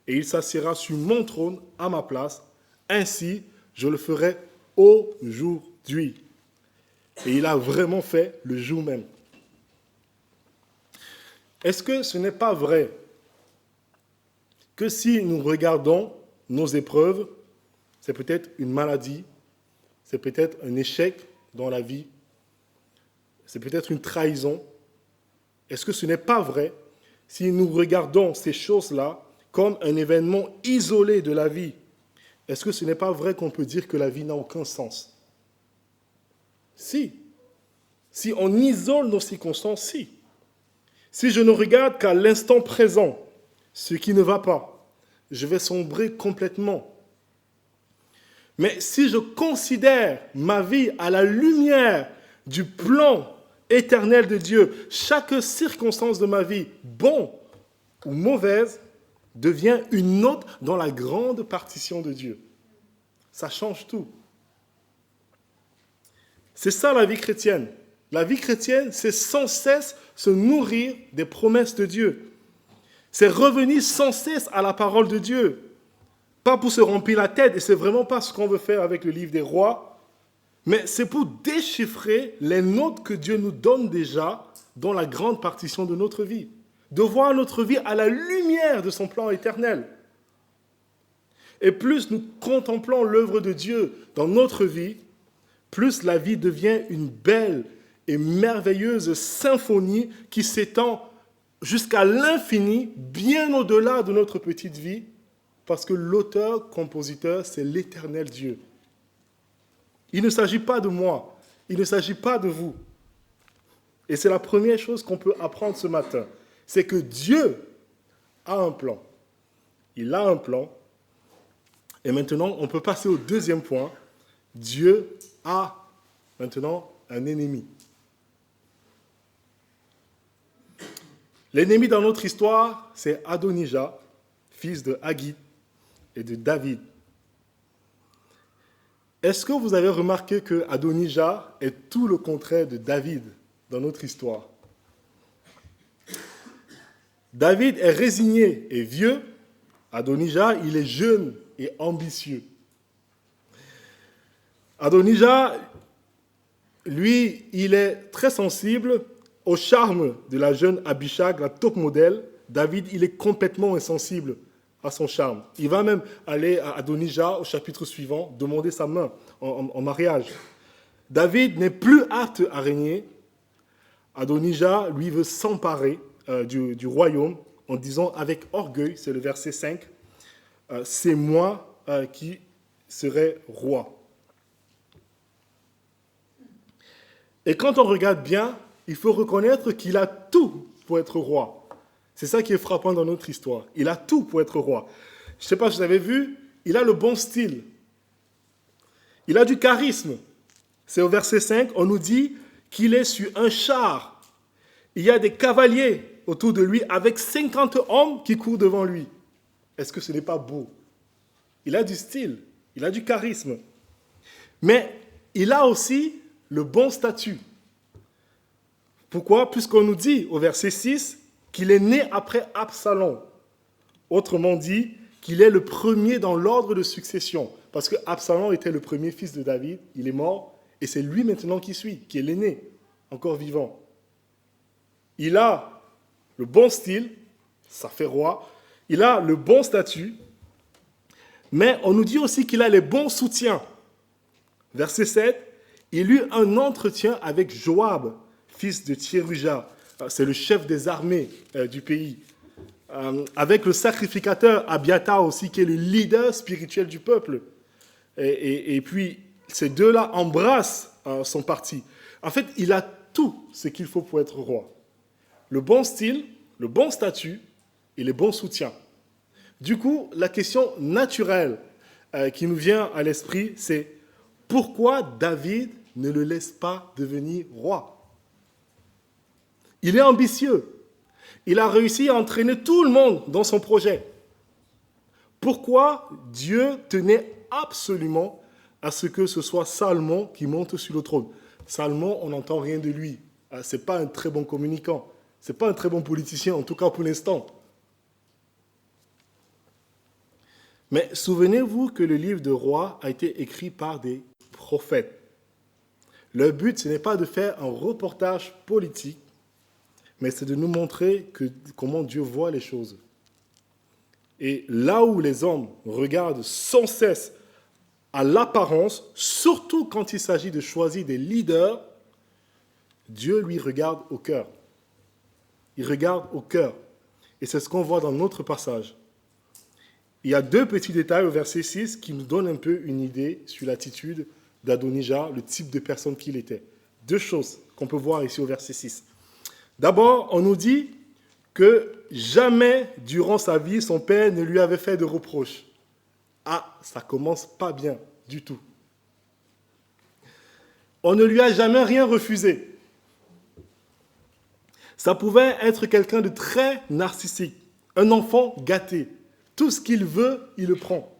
[SPEAKER 2] et il s'assiera sur mon trône à ma place. Ainsi, je le ferai aujourd'hui. » Et il a vraiment fait le jour même. Est-ce que ce n'est pas vrai que si nous regardons nos épreuves, c'est peut-être une maladie, c'est peut-être un échec dans la vie, c'est peut-être une trahison. Est-ce que ce n'est pas vrai si nous regardons ces choses-là comme un événement isolé de la vie? Est-ce que ce n'est pas vrai qu'on peut dire que la vie n'a aucun sens? Si. Si on isole nos circonstances, si. Si je ne regarde qu'à l'instant présent, ce qui ne va pas, je vais sombrer complètement. Mais si je considère ma vie à la lumière du plan éternel de Dieu, chaque circonstance de ma vie, bon ou mauvaise, devient une note dans la grande partition de Dieu. Ça change tout. C'est ça la vie chrétienne. La vie chrétienne, c'est sans cesse se nourrir des promesses de Dieu. C'est revenir sans cesse à la parole de Dieu. Pas pour se remplir la tête, et c'est vraiment pas ce qu'on veut faire avec le livre des rois, mais c'est pour déchiffrer les notes que Dieu nous donne déjà dans la grande partition de notre vie. De voir notre vie à la lumière de son plan éternel. Et plus nous contemplons l'œuvre de Dieu dans notre vie, plus la vie devient une belle et merveilleuse symphonie qui s'étend jusqu'à l'infini, bien au-delà de notre petite vie, parce que l'auteur-compositeur, c'est l'éternel Dieu. Il ne s'agit pas de moi, il ne s'agit pas de vous. Et c'est la première chose qu'on peut apprendre ce matin, c'est que Dieu a un plan. Il a un plan. Et maintenant, on peut passer au deuxième point. Dieu a maintenant un ennemi. L'ennemi dans notre histoire, c'est Adonijah, fils de Haggith et de David. Est-ce que vous avez remarqué que Adonijah est tout le contraire de David dans notre histoire? David est résigné et vieux. Adonijah, il est jeune et ambitieux. Adonijah, lui, il est très sensible au charme de la jeune Abishag, la top modèle. David, il est complètement insensible à son charme. Il va même aller à Adonijah, au chapitre suivant, demander sa main en mariage. David n'est plus apte à régner. Adonijah, lui, veut s'emparer du royaume en disant avec orgueil, c'est le verset 5, c'est moi qui serai roi. Et quand on regarde bien, il faut reconnaître qu'il a tout pour être roi. C'est ça qui est frappant dans notre histoire. Il a tout pour être roi. Je ne sais pas si vous avez vu, il a le bon style. Il a du charisme. C'est au verset 5, on nous dit qu'il est sur un char. Il y a des cavaliers autour de lui avec 50 hommes qui courent devant lui. Est-ce que ce n'est pas beau? Il a du style, il a du charisme. Mais il a aussi le bon statut. Pourquoi? Puisqu'on nous dit au verset 6 qu'il est né après Absalom. Autrement dit, qu'il est le premier dans l'ordre de succession. Parce que Absalom était le premier fils de David, il est mort, et c'est lui maintenant qui suit, qui est l'aîné, encore vivant. Il a le bon style, ça fait roi, il a le bon statut, mais on nous dit aussi qu'il a les bons soutiens. Verset 7, il eut un entretien avec Joab, fils de Tseruja, c'est le chef des armées du pays, avec le sacrificateur Abiathar aussi, qui est le leader spirituel du peuple. Et puis, ces deux-là embrassent son parti. En fait, il a tout ce qu'il faut pour être roi. Le bon style, le bon statut et les bons soutiens. Du coup, la question naturelle qui nous vient à l'esprit, c'est pourquoi David ne le laisse pas devenir roi? Il est ambitieux. Il a réussi à entraîner tout le monde dans son projet. Pourquoi Dieu tenait absolument à ce que ce soit Salomon qui monte sur le trône? Salomon, on n'entend rien de lui. Ce n'est pas un très bon communicant. Ce n'est pas un très bon politicien, en tout cas pour l'instant. Mais souvenez-vous que le livre de Rois a été écrit par des prophètes. Le but, ce n'est pas de faire un reportage politique, mais c'est de nous montrer comment Dieu voit les choses. Et là où les hommes regardent sans cesse à l'apparence, surtout quand il s'agit de choisir des leaders, Dieu, lui, regarde au cœur. Il regarde au cœur. Et c'est ce qu'on voit dans notre passage. Il y a deux petits détails au verset 6 qui nous donnent un peu une idée sur l'attitude d'Adonijah, le type de personne qu'il était. Deux choses qu'on peut voir ici au verset 6. D'abord, on nous dit que jamais durant sa vie, son père ne lui avait fait de reproches. Ah, ça commence pas bien du tout. On ne lui a jamais rien refusé. Ça pouvait être quelqu'un de très narcissique, un enfant gâté. Tout ce qu'il veut, il le prend.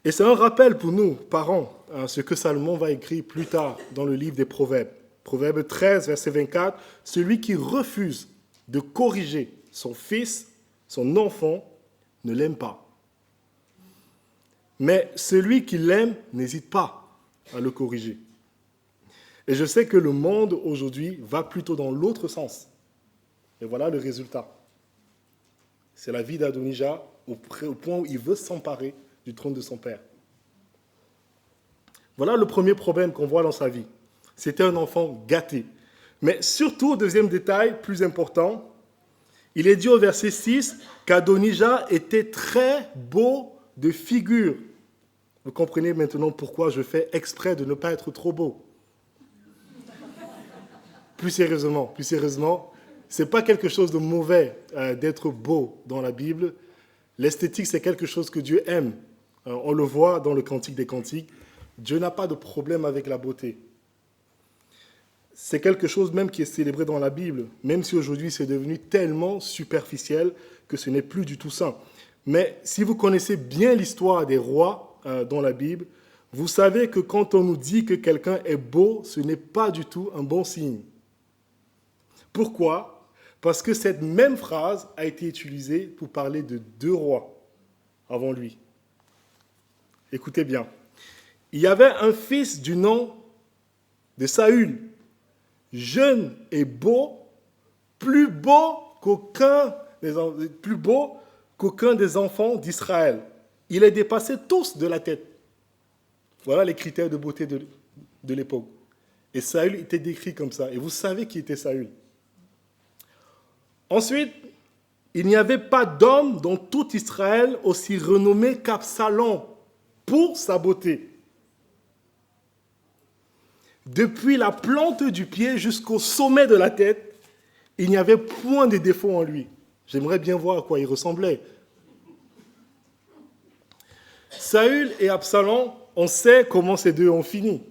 [SPEAKER 2] Et c'est un rappel pour nous, parents, ce que Salomon va écrire plus tard dans le livre des Proverbes. Proverbe 13, verset 24, « Celui qui refuse de corriger son fils, son enfant, ne l'aime pas. Mais celui qui l'aime n'hésite pas à le corriger. » Et je sais que le monde aujourd'hui va plutôt dans l'autre sens. Et voilà le résultat. C'est la vie d'Adonijah au point où il veut s'emparer du trône de son père. Voilà le premier problème qu'on voit dans sa vie. C'était un enfant gâté. Mais surtout, deuxième détail, plus important, il est dit au verset 6 qu'Adonijah était très beau de figure. Vous comprenez maintenant pourquoi je fais exprès de ne pas être trop beau. Plus sérieusement, ce n'est pas quelque chose de mauvais d'être beau dans la Bible. L'esthétique, c'est quelque chose que Dieu aime. On le voit dans le Cantique des Cantiques. Dieu n'a pas de problème avec la beauté. c'est quelque chose même qui est célébré dans la Bible, même si aujourd'hui c'est devenu tellement superficiel que ce n'est plus du tout ça. Mais si vous connaissez bien l'histoire des rois dans la Bible, vous savez que quand on nous dit que quelqu'un est beau, ce n'est pas du tout un bon signe. Pourquoi ? Parce que cette même phrase a été utilisée pour parler de 2 rois avant lui. Écoutez bien. Il y avait un fils du nom de Saül, jeune et beau, plus beau qu'aucun des enfants d'Israël. Il est dépassé tous de la tête. Voilà les critères de beauté de l'époque. Et Saül était décrit comme ça. Et vous savez qui était Saül. Ensuite, il n'y avait pas d'homme dans tout Israël aussi renommé qu'Absalom pour sa beauté. Depuis la plante du pied jusqu'au sommet de la tête, il n'y avait point de défaut en lui. J'aimerais bien voir à quoi il ressemblait. Saül et Absalom, on sait comment ces deux ont fini.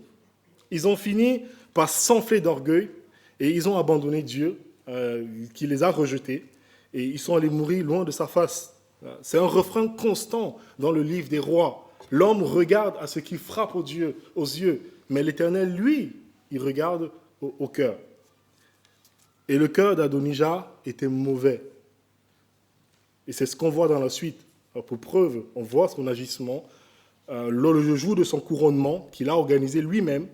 [SPEAKER 2] Ils ont fini par s'enfler d'orgueil et ils ont abandonné Dieu, qui les a rejetés, et ils sont allés mourir loin de sa face. C'est un refrain constant dans le livre des rois. L'homme regarde à ce qui frappe aux yeux, mais l'Éternel, lui, il regarde au cœur. Et le cœur d'Adonijah était mauvais. Et c'est ce qu'on voit dans la suite. Alors pour preuve, on voit son agissement. Le jour de son couronnement, qu'il a organisé lui-même,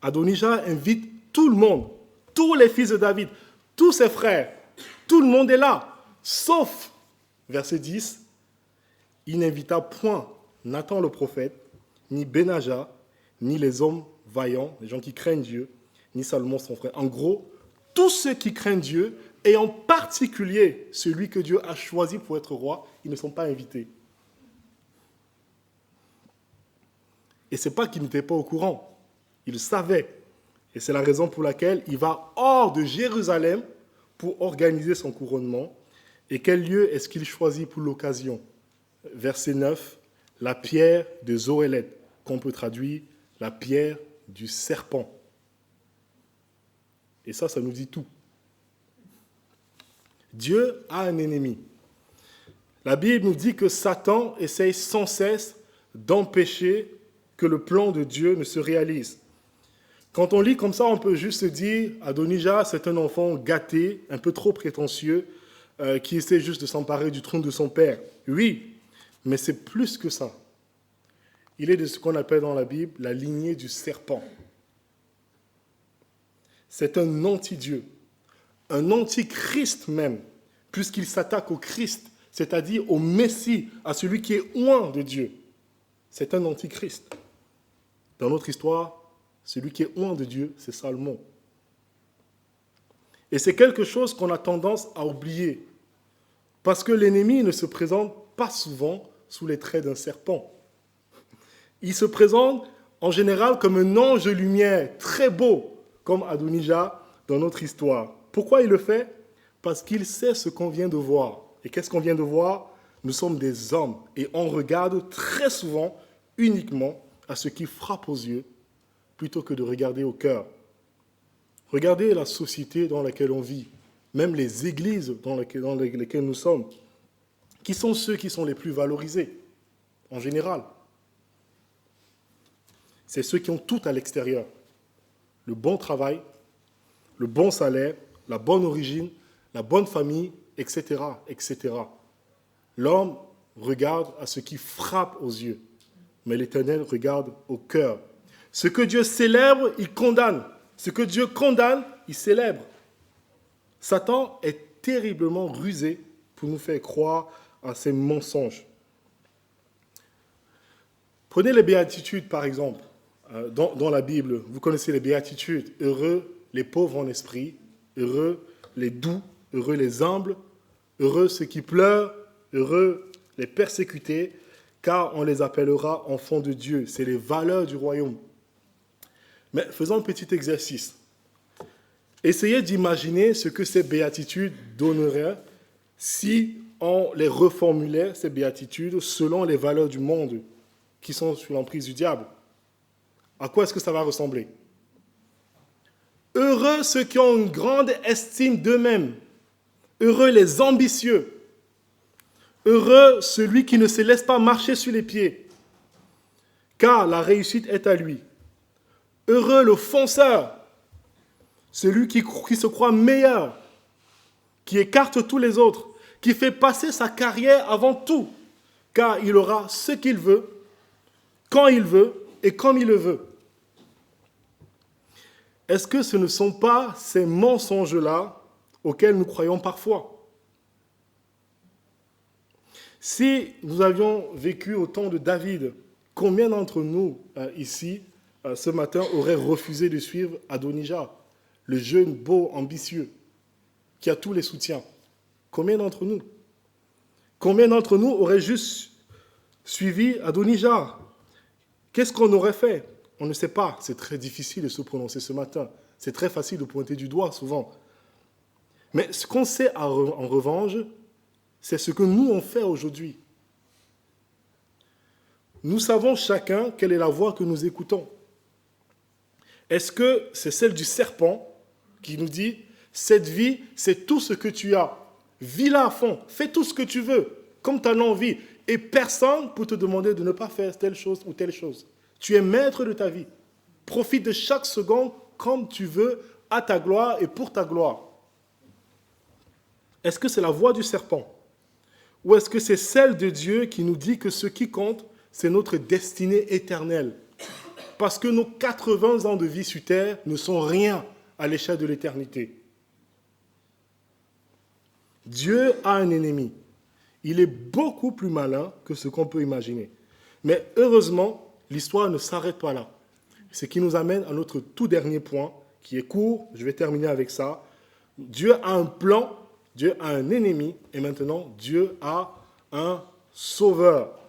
[SPEAKER 2] Adonijah invite tout le monde, tous les fils de David, tous ses frères, tout le monde est là, sauf, verset 10, il n'invita point Nathan le prophète, ni Benaja, ni les hommes vaillants, les gens qui craignent Dieu, ni Salomon son frère. En gros, tous ceux qui craignent Dieu, et en particulier celui que Dieu a choisi pour être roi, ils ne sont pas invités. Et ce n'est pas qu'il n'était pas au courant, il le savait. Et c'est la raison pour laquelle il va hors de Jérusalem pour organiser son couronnement. Et quel lieu est-ce qu'il choisit pour l'occasion ? Verset 9, la pierre de Zohélet, qu'on peut traduire la pierre du serpent. Et ça nous dit tout. Dieu a un ennemi. La Bible nous dit que Satan essaye sans cesse d'empêcher que le plan de Dieu ne se réalise. Quand on lit comme ça, on peut juste se dire, Adonijah, c'est un enfant gâté, un peu trop prétentieux, qui essaie juste de s'emparer du trône de son père. Oui, mais c'est plus que ça. Il est de ce qu'on appelle dans la Bible la lignée du serpent. C'est un anti-Dieu, un anti-Christ même, puisqu'il s'attaque au Christ, c'est-à-dire au Messie, à celui qui est oint de Dieu. C'est un anti-Christ. Dans notre histoire, celui qui est oint de Dieu, c'est Salomon. Et c'est quelque chose qu'on a tendance à oublier, parce que l'ennemi ne se présente pas souvent sous les traits d'un serpent. Il se présente en général comme un ange de lumière, très beau, comme Adonijah dans notre histoire. Pourquoi il le fait ? Parce qu'il sait ce qu'on vient de voir. Et qu'est-ce qu'on vient de voir ? Nous sommes des hommes et on regarde très souvent uniquement à ce qui frappe aux yeux plutôt que de regarder au cœur. Regardez la société dans laquelle on vit, même les églises dans lesquelles nous sommes. Qui sont ceux qui sont les plus valorisés en général ? C'est ceux qui ont tout à l'extérieur. Le bon travail, le bon salaire, la bonne origine, la bonne famille, etc., etc. L'homme regarde à ce qui frappe aux yeux, mais l'Éternel regarde au cœur. Ce que Dieu célèbre, il condamne. Ce que Dieu condamne, il célèbre. Satan est terriblement rusé pour nous faire croire à ces mensonges. Prenez les béatitudes, par exemple, dans la Bible. Vous connaissez les béatitudes. Heureux les pauvres en esprit, heureux les doux, heureux les humbles, heureux ceux qui pleurent, heureux les persécutés, car on les appellera enfants de Dieu. C'est les valeurs du royaume. Mais faisons un petit exercice. Essayez d'imaginer ce que ces béatitudes donneraient si on les reformulait, ces béatitudes, selon les valeurs du monde qui sont sous l'emprise du diable. À quoi est-ce que ça va ressembler ? Heureux ceux qui ont une grande estime d'eux-mêmes. Heureux les ambitieux. Heureux celui qui ne se laisse pas marcher sur les pieds, car la réussite est à lui. Heureux le fonceur, celui qui se croit meilleur, qui écarte tous les autres, qui fait passer sa carrière avant tout, car il aura ce qu'il veut, quand il veut et comme il le veut. Est-ce que ce ne sont pas ces mensonges-là auxquels nous croyons parfois? Si nous avions vécu au temps de David, combien d'entre nous ici, ce matin, auraient refusé de suivre Adonijah, le jeune, beau, ambitieux, qui a tous les soutiens? Combien d'entre nous? Combien d'entre nous auraient juste suivi Adonijah? Qu'est-ce qu'on aurait fait? On ne sait pas. C'est très difficile de se prononcer ce matin. C'est très facile de pointer du doigt souvent. Mais ce qu'on sait en revanche, c'est ce que nous on fait aujourd'hui. Nous savons chacun quelle est la voix que nous écoutons. Est-ce que c'est celle du serpent qui nous dit « Cette vie, c'est tout ce que tu as. Vis-la à fond. Fais tout ce que tu veux, comme tu en as envie. Et personne peut te demander de ne pas faire telle chose ou telle chose. Tu es maître de ta vie. Profite de chaque seconde comme tu veux, à ta gloire et pour ta gloire. » Est-ce que c'est la voix du serpent? Ou est-ce que c'est celle de Dieu qui nous dit que ce qui compte, c'est notre destinée éternelle? Parce que nos 80 ans de vie sur terre ne sont rien à l'échelle de l'éternité. Dieu a un ennemi. Il est beaucoup plus malin que ce qu'on peut imaginer. Mais heureusement, l'histoire ne s'arrête pas là. Ce qui nous amène à notre tout dernier point, qui est court, je vais terminer avec ça. Dieu a un plan, Dieu a un ennemi, et maintenant Dieu a un sauveur.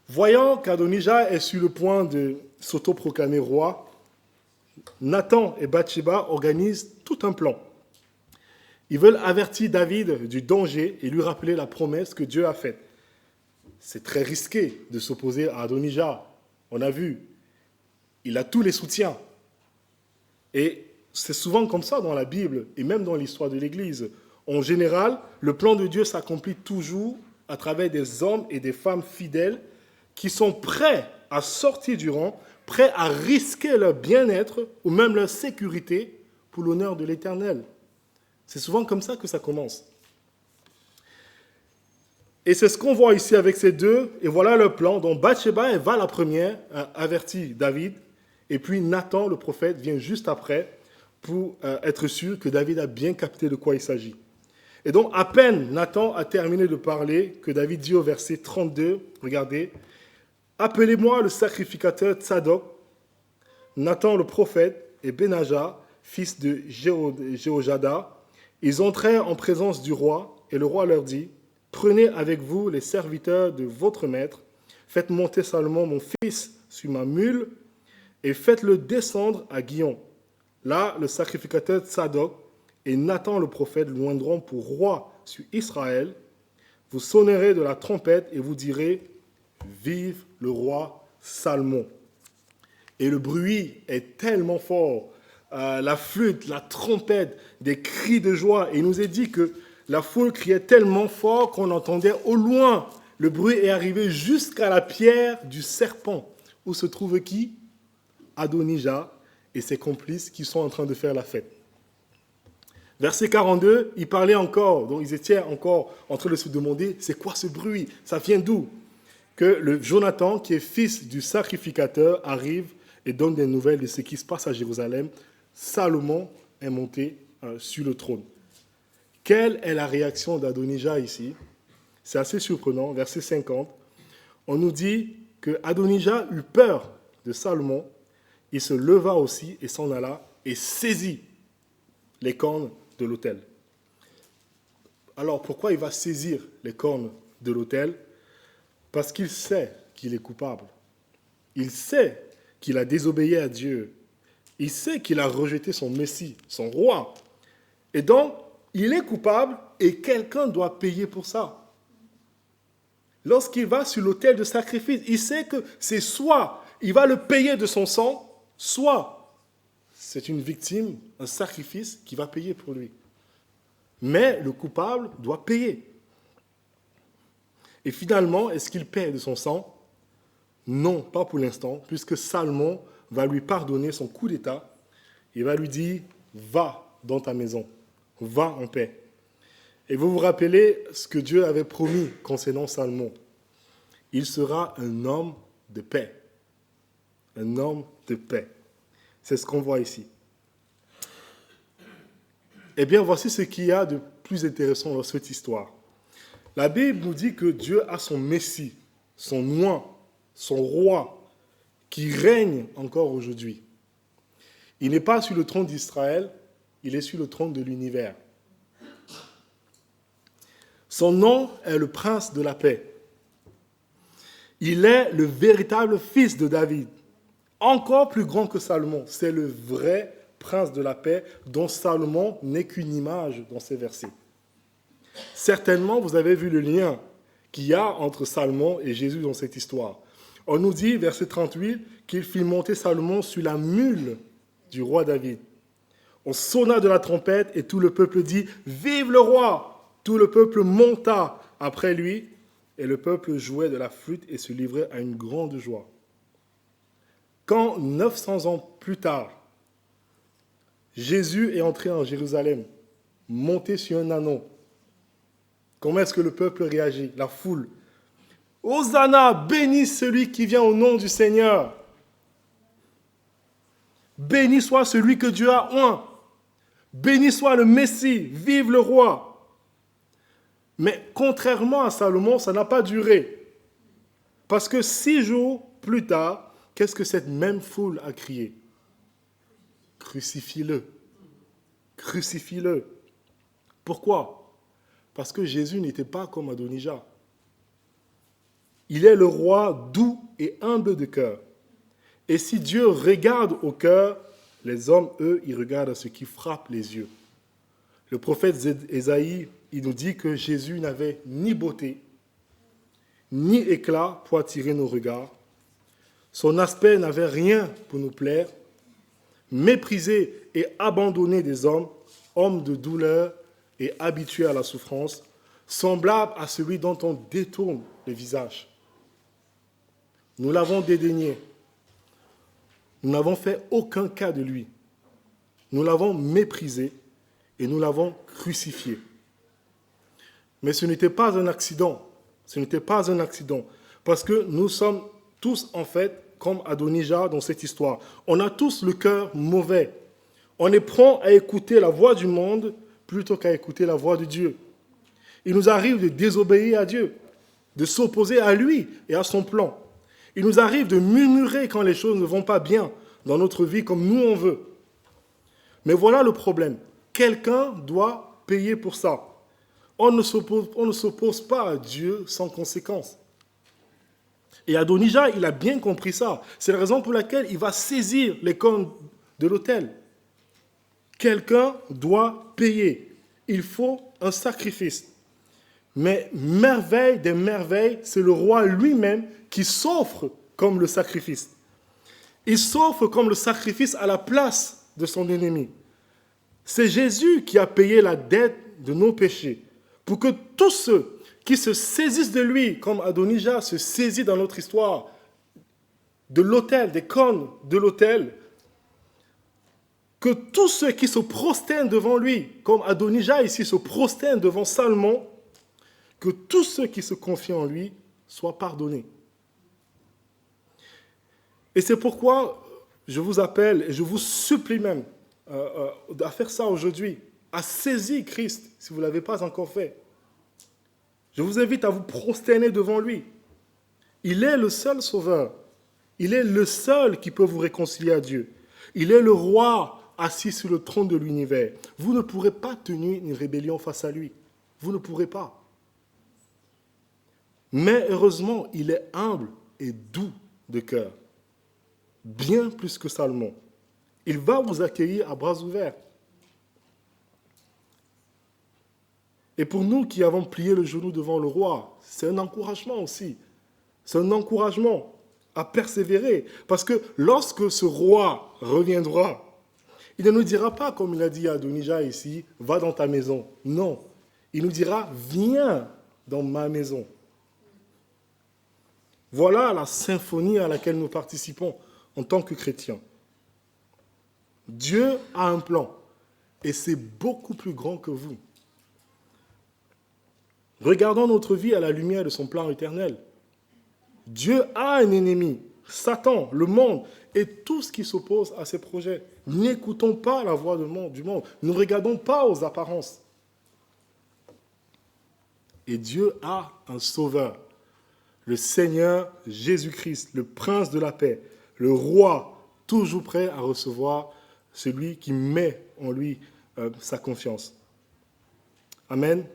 [SPEAKER 2] Voyant qu'Adonijah est sur le point de s'autoproclamer roi, Nathan et Bathsheba organisent tout un plan. Ils veulent avertir David du danger et lui rappeler la promesse que Dieu a faite. C'est très risqué de s'opposer à Adonijah. On a vu, il a tous les soutiens. Et c'est souvent comme ça dans la Bible et même dans l'histoire de l'Église. En général, le plan de Dieu s'accomplit toujours à travers des hommes et des femmes fidèles qui sont prêts à sortir du rang, prêts à risquer leur bien-être ou même leur sécurité pour l'honneur de l'Éternel. C'est souvent comme ça que ça commence. Et c'est ce qu'on voit ici avec ces deux, et voilà leur plan. Donc Bathsheba, elle va la première, avertir David, et puis Nathan, le prophète, vient juste après pour être sûr que David a bien capté de quoi il s'agit. Et donc, à peine Nathan a terminé de parler, que David dit au verset 32, regardez, « Appelez-moi le sacrificateur Tsadok, Nathan le prophète et Benaja, fils de Jéhojada. Ils entrèrent en présence du roi, et le roi leur dit, « Prenez avec vous les serviteurs de votre maître, faites monter Salomon, mon fils, sur ma mule, et faites-le descendre à Guion. Là, le sacrificateur Tsadok et Nathan le prophète le joindront pour roi sur Israël. Vous sonnerez de la trompette et vous direz, vive le roi Salomon. » Et le bruit est tellement fort, la flûte, la trompette, des cris de joie. Et il nous est dit que la foule criait tellement fort qu'on entendait au loin. Le bruit est arrivé jusqu'à la pierre du serpent, où se trouve qui? Adonijah et ses complices qui sont en train de faire la fête. Verset 42, ils parlaient encore, donc ils étaient encore en train de se demander, c'est quoi ce bruit? Ça vient d'où? Que le Jonathan, qui est fils du sacrificateur, arrive et donne des nouvelles de ce qui se passe à Jérusalem. Salomon est monté sur le trône. Quelle est la réaction d'Adonijah ici? C'est assez surprenant, verset 50. On nous dit que Adonijah eut peur de Salomon. Il se leva aussi et s'en alla et saisit les cornes de l'autel. Alors pourquoi il va saisir les cornes de l'autel? Parce qu'il sait qu'il est coupable. Il sait qu'il a désobéi à Dieu. Il sait qu'il a rejeté son Messie, son roi. Et donc, il est coupable et quelqu'un doit payer pour ça. Lorsqu'il va sur l'autel de sacrifice, il sait que c'est soit il va le payer de son sang, soit c'est une victime, un sacrifice qui va payer pour lui. Mais le coupable doit payer. Et finalement, est-ce qu'il paie de son sang? Non, pas pour l'instant, puisque Salomon va lui pardonner son coup d'État. Il va lui dire, va dans ta maison, va en paix. Et vous vous rappelez ce que Dieu avait promis concernant Salomon. Il sera un homme de paix. Un homme de paix. C'est ce qu'on voit ici. Eh bien, voici ce qu'il y a de plus intéressant dans cette histoire. La Bible nous dit que Dieu a son Messie, son oint, son roi, qui règne encore aujourd'hui. Il n'est pas sur le trône d'Israël, il est sur le trône de l'univers. Son nom est le prince de la paix. Il est le véritable fils de David, encore plus grand que Salomon. C'est le vrai prince de la paix dont Salomon n'est qu'une image dans ces versets. Certainement, vous avez vu le lien qu'il y a entre Salomon et Jésus dans cette histoire. On nous dit, verset 38, qu'il fit monter Salomon sur la mule du roi David. On sonna de la trompette et tout le peuple dit « Vive le roi !» Tout le peuple monta après lui et le peuple jouait de la flûte et se livrait à une grande joie. Quand, 900 ans plus tard, Jésus est entré en Jérusalem, monté sur un ânon, comment est-ce que le peuple réagit? La foule. « Hosanna, béni celui qui vient au nom du Seigneur. Béni soit celui que Dieu a oint. Béni soit le Messie, vive le roi. » Mais contrairement à Salomon, ça n'a pas duré. Parce que 6 jours plus tard, qu'est-ce que cette même foule a crié? Crucifie-le. Crucifie-le. Pourquoi? Parce que Jésus n'était pas comme Adonijah. Il est le roi doux et humble de cœur. Et si Dieu regarde au cœur, les hommes, eux, ils regardent à ce qui frappe les yeux. Le prophète Ésaïe, il nous dit que Jésus n'avait ni beauté, ni éclat pour attirer nos regards. Son aspect n'avait rien pour nous plaire. Méprisé et abandonné des hommes, homme de douleur et habitué à la souffrance, semblable à celui dont on détourne le visage. Nous l'avons dédaigné. Nous n'avons fait aucun cas de lui. Nous l'avons méprisé et nous l'avons crucifié. Mais ce n'était pas un accident. Ce n'était pas un accident. Parce que nous sommes tous, en fait, comme Adonijah dans cette histoire. On a tous le cœur mauvais. On est prompt à écouter la voix du monde plutôt qu'à écouter la voix de Dieu. Il nous arrive de désobéir à Dieu, de s'opposer à lui et à son plan. Il nous arrive de murmurer quand les choses ne vont pas bien dans notre vie comme nous on veut. Mais voilà le problème. Quelqu'un doit payer pour ça. On ne s'oppose pas à Dieu sans conséquence. Et Adonijah, il a bien compris ça. C'est la raison pour laquelle il va saisir les cornes de l'autel. Quelqu'un doit payer. Il faut un sacrifice. Mais merveille des merveilles, c'est le roi lui-même qui s'offre comme le sacrifice. Il s'offre comme le sacrifice à la place de son ennemi. C'est Jésus qui a payé la dette de nos péchés pour que tous ceux qui se saisissent de lui, comme Adonijah se saisit dans notre histoire, de l'autel, des cornes de l'autel, que tous ceux qui se prosternent devant lui, comme Adonijah ici se prosterne devant Salomon, que tous ceux qui se confient en lui soient pardonnés. Et c'est pourquoi je vous appelle et je vous supplie même à faire ça aujourd'hui, à saisir Christ si vous ne l'avez pas encore fait. Je vous invite à vous prosterner devant lui. Il est le seul sauveur. Il est le seul qui peut vous réconcilier à Dieu. Il est le roi assis sur le trône de l'univers. Vous ne pourrez pas tenir une rébellion face à lui. Vous ne pourrez pas. Mais heureusement, il est humble et doux de cœur. Bien plus que Salomon. Il va vous accueillir à bras ouverts. Et pour nous qui avons plié le genou devant le roi, c'est un encouragement aussi. C'est un encouragement à persévérer. Parce que lorsque ce roi reviendra, Il ne nous dira pas, comme il a dit à Adonijah ici, va dans ta maison. Non. Il nous dira, viens dans ma maison. Voilà la symphonie à laquelle nous participons en tant que chrétiens. Dieu a un plan et c'est beaucoup plus grand que vous. Regardons notre vie à la lumière de son plan éternel. Dieu a un ennemi, Satan, le monde, et tout ce qui s'oppose à ses projets. N'écoutons pas la voix du monde. Ne regardons pas aux apparences. Et Dieu a un sauveur, le Seigneur Jésus-Christ, le prince de la paix, le roi, toujours prêt à recevoir celui qui met en lui sa confiance. Amen.